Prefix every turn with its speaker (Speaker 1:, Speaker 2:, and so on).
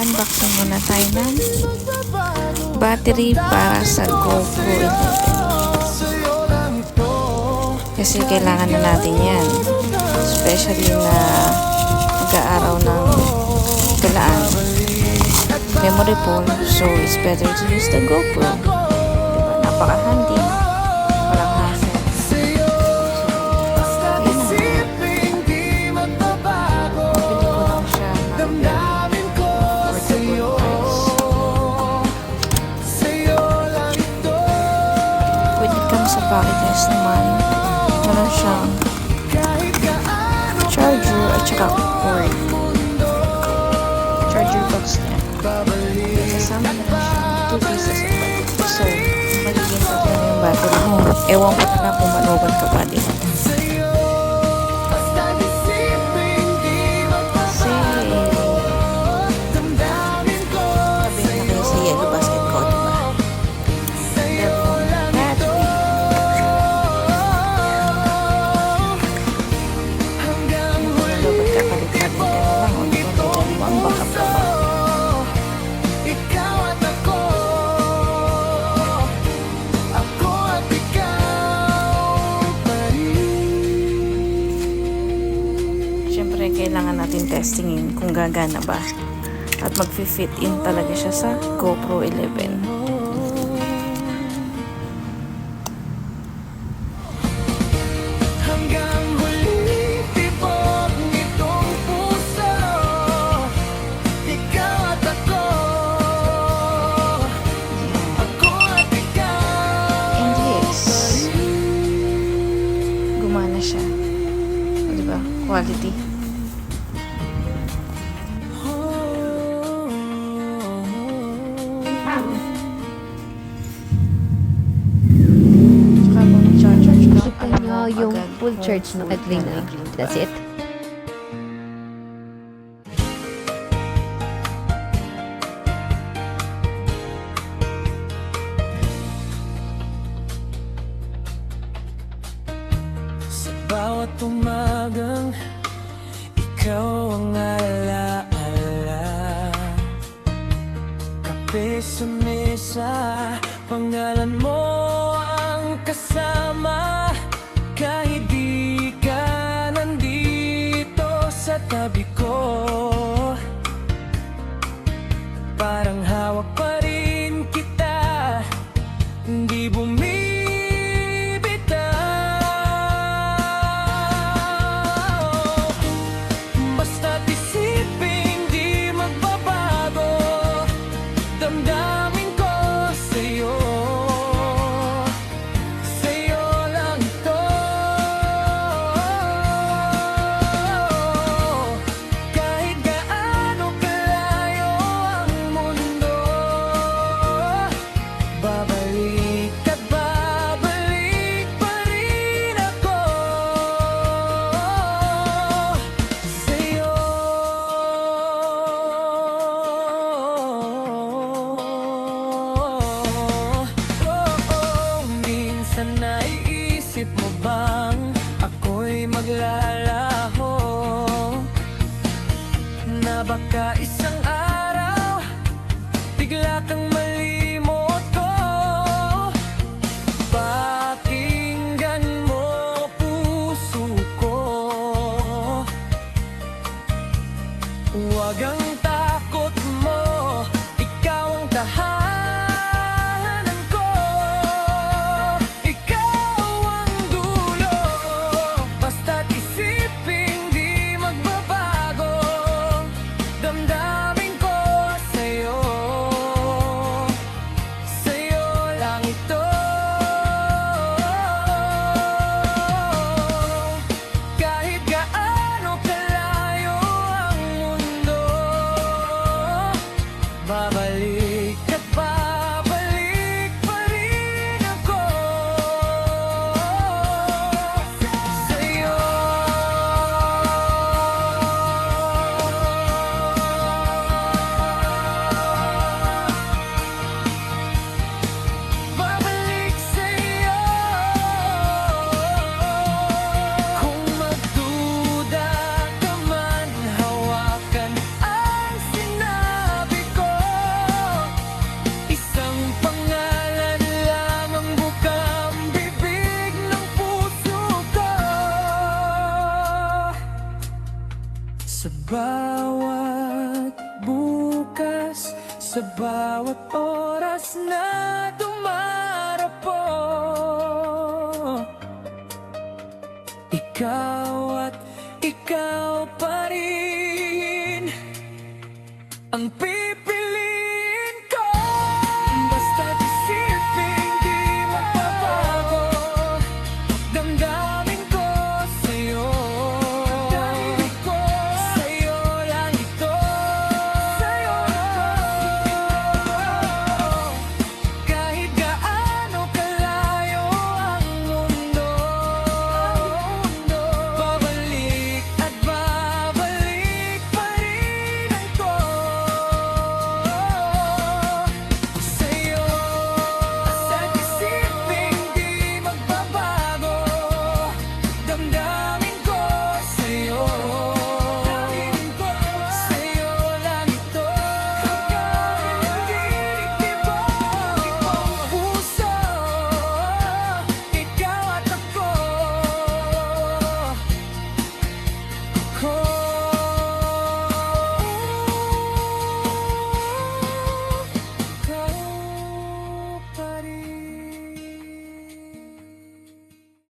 Speaker 1: mag-unboxing muna tayo ng battery para sa GoPro 11. Kasi kailangan na natin yan. Especially na mag-aaraw ng galaan. Memory full, so it's better to use the GoPro. Diba? Napaka-handy. Walang hassle. So, yun na nga. Mabili ko lang siya ng affordable price. When it comes sa packages naman, meron siyang charger at saka cord. Charger box niya. Kasama na lang siya 2 pieces of battery. So, magiging tatlo na yung battery mo. Ewan ko na lang kung manuban ka pa din. Kasi, sabi na kayo sa yellow basket ko, diba? Dalawang battery. Malabot ka, palit-palit ka na lang. O, di ba may dalawang backup ka pa. Siyempre, kailangan natin testingin kung gagana ba at mag-fit in talaga siya sa GoPro 11. And yes, gumana siya. O, diba? Quality.
Speaker 2: Kita nyo yung full charge na Katrina. That's it.
Speaker 3: Sa bawat umagang ikaw ang alaala. Kape sa mesa, pangalan mo ang kasama. Kahit di ka nandito sa tabi ko, parang hawak pa rin kita, hindi bumibitaw. Basta't isipin di magbabago, damdamin ko sa'yo. Sa'yo lang ito. Kahit gaano kalayo ang mundo, babalik at babalik pa rin ako sa'yo. Minsan naiisip mo bang ako'y maglalaho, na baka isang araw bigla kang malimot ko? Pakinggan mo puso ko, huwag ang takot mo, ikaw ang tahanan ko. Ikaw ang dulo, basta't isipin di magbabago, damdamin ko sa'yo. Sa'yo lang ito. Kahit gaano kalayo ang mundo, babalik at babalik pa rin ako sa'yo. Sa bawat oras na dumarapo, ikaw at ikaw pa rin ang